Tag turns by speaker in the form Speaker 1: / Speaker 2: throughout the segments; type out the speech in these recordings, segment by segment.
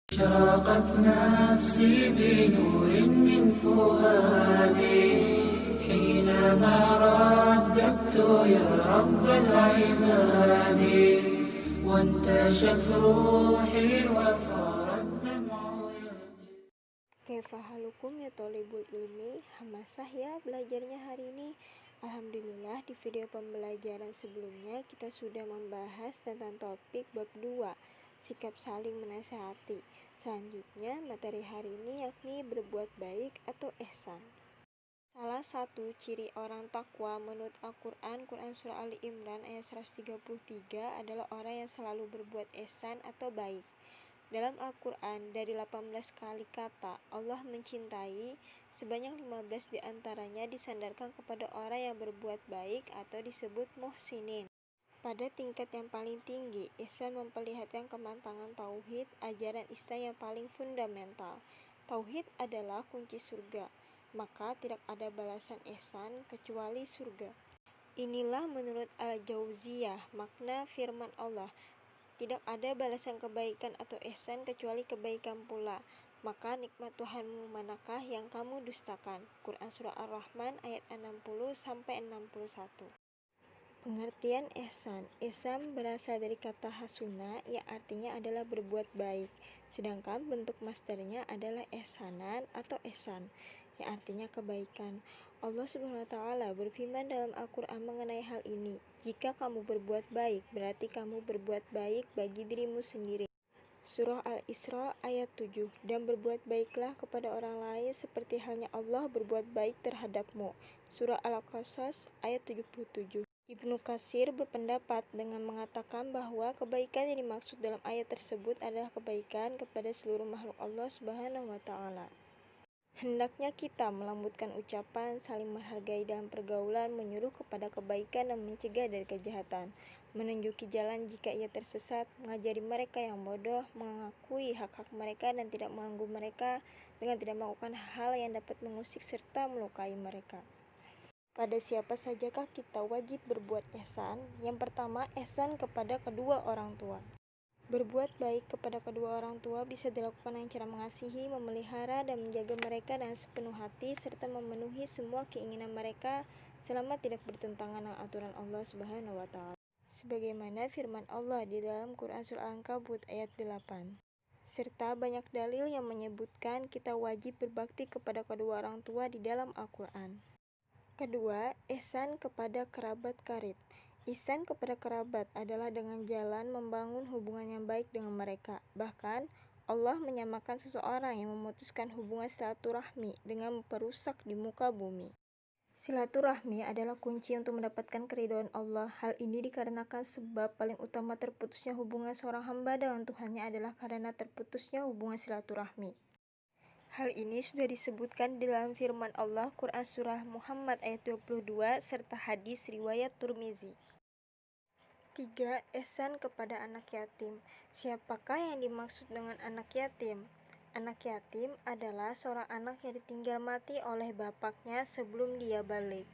Speaker 1: أشرقت نفسي بنور من فؤادي حينما رددت يا رب العباد وانتشت روحي وصار الدمع يجري.
Speaker 2: Kaifa halukum ya tolibul ilmi, hamasah ya belajarnya hari ini. Alhamdulillah, di video pembelajaran sebelumnya kita sudah membahas tentang topik bab 2, sikap saling menasihati. Selanjutnya materi hari ini yakni berbuat baik atau ihsan. Salah satu ciri orang takwa menurut Al-Quran, Quran Surah Ali Imran ayat 133 adalah orang yang selalu berbuat ihsan atau baik. Dalam Al-Quran, dari 18 kali kata Allah mencintai, sebanyak 15 diantaranya disandarkan kepada orang yang berbuat baik atau disebut muhsinin. Pada tingkat yang paling tinggi, ihsan memperlihatkan kemantangan tauhid, ajaran Islam yang paling fundamental. Tauhid adalah kunci surga, maka tidak ada balasan ihsan kecuali surga. Inilah menurut Al-Jauziyah makna firman Allah, tidak ada balasan kebaikan atau ihsan kecuali kebaikan pula. Maka nikmat Tuhanmu manakah yang kamu dustakan? Quran Surah Ar-Rahman ayat 60-61. Pengertian ihsan. Ihsan berasal dari kata hasuna yang artinya adalah berbuat baik. Sedangkan bentuk masdarnya adalah ihsanan atau ihsan yang artinya kebaikan. Allah Subhanahu wa taala berfirman dalam Al-Qur'an mengenai hal ini. Jika kamu berbuat baik, berarti kamu berbuat baik bagi dirimu sendiri. Surah Al-Isra ayat 7. Dan berbuat baiklah kepada orang lain seperti halnya Allah berbuat baik terhadapmu. Surah Al-Qasas ayat 77. Ibnu Katsir berpendapat dengan mengatakan bahwa kebaikan yang dimaksud dalam ayat tersebut adalah kebaikan kepada seluruh makhluk Allah Subhanahu wa taala. Hendaknya kita melembutkan ucapan, saling menghargai dalam pergaulan, menyuruh kepada kebaikan dan mencegah dari kejahatan, menunjuki jalan jika ia tersesat, mengajari mereka yang bodoh, mengakui hak-hak mereka dan tidak mengganggu mereka dengan tidak melakukan hal yang dapat mengusik serta melukai mereka. Pada siapa sajakah kita wajib berbuat ihsan? Yang pertama, ihsan kepada kedua orang tua. Berbuat baik kepada kedua orang tua bisa dilakukan dengan cara mengasihi, memelihara, dan menjaga mereka dengan sepenuh hati, serta memenuhi semua keinginan mereka selama tidak bertentangan dengan aturan Allah Subhanahu wa taala. Sebagaimana firman Allah di dalam Quran Surah Al-Ankabut ayat 8. Serta banyak dalil yang menyebutkan kita wajib berbakti kepada kedua orang tua di dalam Al-Quran. Kedua, ihsan kepada kerabat karib. Ihsan kepada kerabat adalah dengan jalan membangun hubungan yang baik dengan mereka. Bahkan, Allah menyamakan seseorang yang memutuskan hubungan silaturahmi dengan perusak di muka bumi. Silaturahmi adalah kunci untuk mendapatkan keridhaan Allah. Hal ini dikarenakan sebab paling utama terputusnya hubungan seorang hamba dengan Tuhannya adalah karena terputusnya hubungan silaturahmi. Hal ini sudah disebutkan dalam firman Allah Quran Surah Muhammad ayat 22 serta hadis riwayat Tirmizi. 3. Ihsan kepada anak yatim. Siapakah yang dimaksud dengan anak yatim? Anak yatim adalah seorang anak yang ditinggal mati oleh bapaknya sebelum dia balik.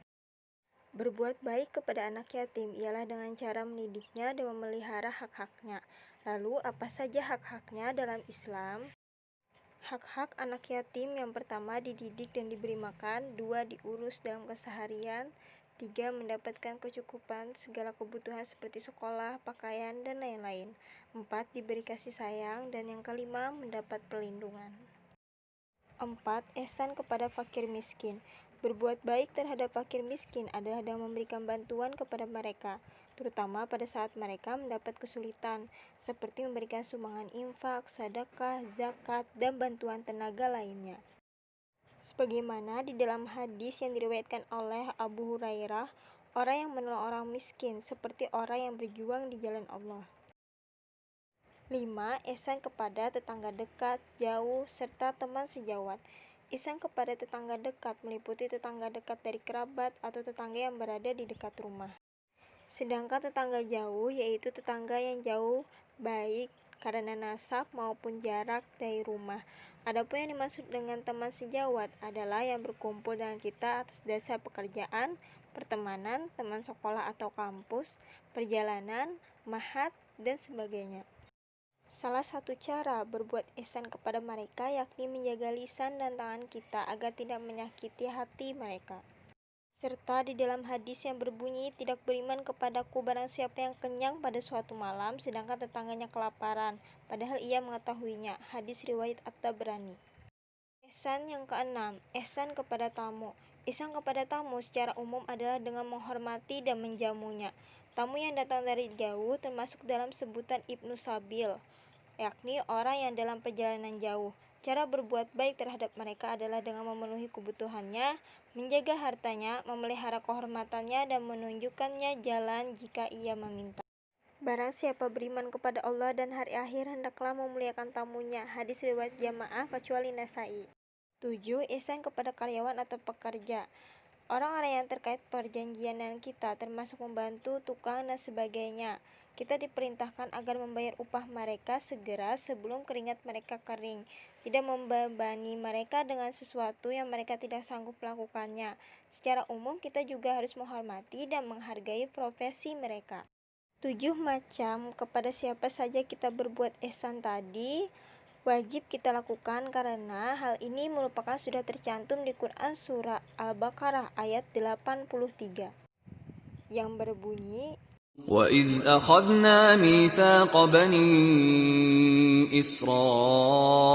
Speaker 2: Berbuat baik kepada anak yatim ialah dengan cara mendidiknya dan memelihara hak-haknya. Lalu apa saja hak-haknya dalam Islam? Hak-hak anak yatim yang pertama dididik dan diberi makan, 2 diurus dalam keseharian, 3 mendapatkan kecukupan segala kebutuhan seperti sekolah, pakaian, dan lain-lain, 4 diberi kasih sayang, dan yang kelima mendapat perlindungan. 4. Ihsan kepada fakir miskin. Berbuat baik terhadap fakir miskin adalah dengan memberikan bantuan kepada mereka, terutama pada saat mereka mendapat kesulitan, seperti memberikan sumbangan infak, sedekah, zakat, dan bantuan tenaga lainnya. Sebagaimana di dalam hadis yang diriwayatkan oleh Abu Hurairah, orang yang menolong orang miskin seperti orang yang berjuang di jalan Allah. 5. Ihsan kepada tetangga dekat, jauh, serta teman sejawat. Ihsan kepada tetangga dekat meliputi tetangga dekat dari kerabat atau tetangga yang berada di dekat rumah. Sedangkan tetangga jauh yaitu tetangga yang jauh baik karena nasab maupun jarak dari rumah. Adapun yang dimaksud dengan teman sejawat adalah yang berkumpul dengan kita atas dasar pekerjaan, pertemanan, teman sekolah atau kampus, perjalanan, mahat, dan sebagainya. Salah satu cara berbuat ihsan kepada mereka yakni menjaga lisan dan tangan kita agar tidak menyakiti hati mereka. Serta di dalam hadis yang berbunyi, tidak beriman kepadaku barang siapa yang kenyang pada suatu malam sedangkan tetangganya kelaparan, padahal ia mengetahuinya. Hadis riwayat At-Tabrani. Ihsan yang keenam, ihsan kepada tamu. Ihsan kepada tamu secara umum adalah dengan menghormati dan menjamunya. Tamu yang datang dari jauh termasuk dalam sebutan Ibnu Sabil, yakni orang yang dalam perjalanan jauh. Cara berbuat baik terhadap mereka adalah dengan memenuhi kebutuhannya, menjaga hartanya, memelihara kehormatannya, dan menunjukkannya jalan jika ia meminta. Barang siapa beriman kepada Allah dan hari akhir, hendaklah memuliakan tamunya. Hadis riwayat Jamaah kecuali Nasai. 7. Ihsan kepada karyawan atau pekerja. Orang-orang yang terkait perjanjian dengan kita, termasuk membantu, tukang, dan sebagainya. Kita diperintahkan agar membayar upah mereka segera sebelum keringat mereka kering. Tidak membebani mereka dengan sesuatu yang mereka tidak sanggup melakukannya. Secara umum kita juga harus menghormati dan menghargai profesi mereka. 7 macam kepada siapa saja kita berbuat ihsan tadi wajib kita lakukan karena hal ini merupakan sudah tercantum di Quran surah Al-Baqarah ayat 83 yang berbunyi,
Speaker 3: وَإِذْ أَخَذْنَا مِيثَاقَ بَنِي إِسْرَائِيلَ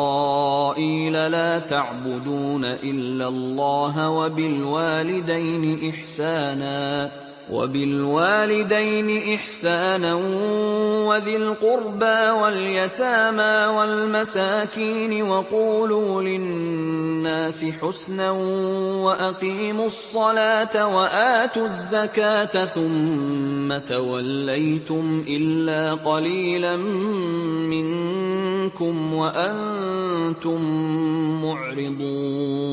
Speaker 3: لَا تَعْبُدُونَ إِلَّا اللَّهَ وَبِالْوَالِدَيْنِ إِحْسَانًا وَذِي الْقُرْبَى وَالْيَتَامَى وَالْمَسَاكِينِ وَقُولُوا لِلنَّاسِ حُسْنًا وَأَقِيمُوا الصَّلَاةَ وَآتُوا الزَّكَاةَ ثُمَّ تَوَلَّيْتُمْ إِلَّا قَلِيلًا مِّنكُمْ وَأَنتُم مُّعْرِضُونَ.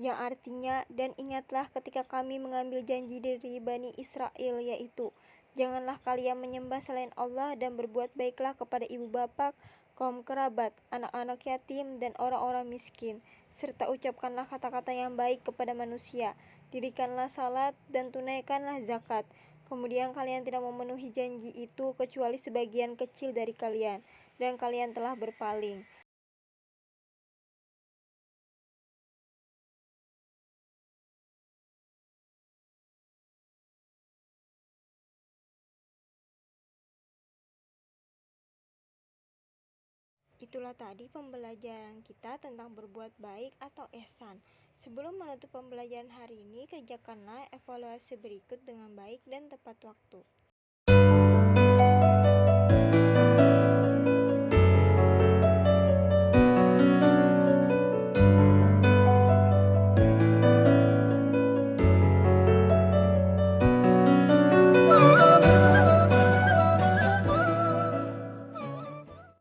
Speaker 2: yang artinya, dan ingatlah ketika kami mengambil janji dari Bani Israel, yaitu, janganlah kalian menyembah selain Allah dan berbuat baiklah kepada ibu bapa, kaum kerabat, anak-anak yatim, dan orang-orang miskin, serta ucapkanlah kata-kata yang baik kepada manusia, dirikanlah salat, dan tunaikanlah zakat. Kemudian kalian tidak memenuhi janji itu kecuali sebagian kecil dari kalian, dan kalian telah berpaling. Itulah tadi pembelajaran kita tentang berbuat baik atau ihsan. Sebelum menutup pembelajaran hari ini, kerjakanlah evaluasi berikut dengan baik dan tepat waktu.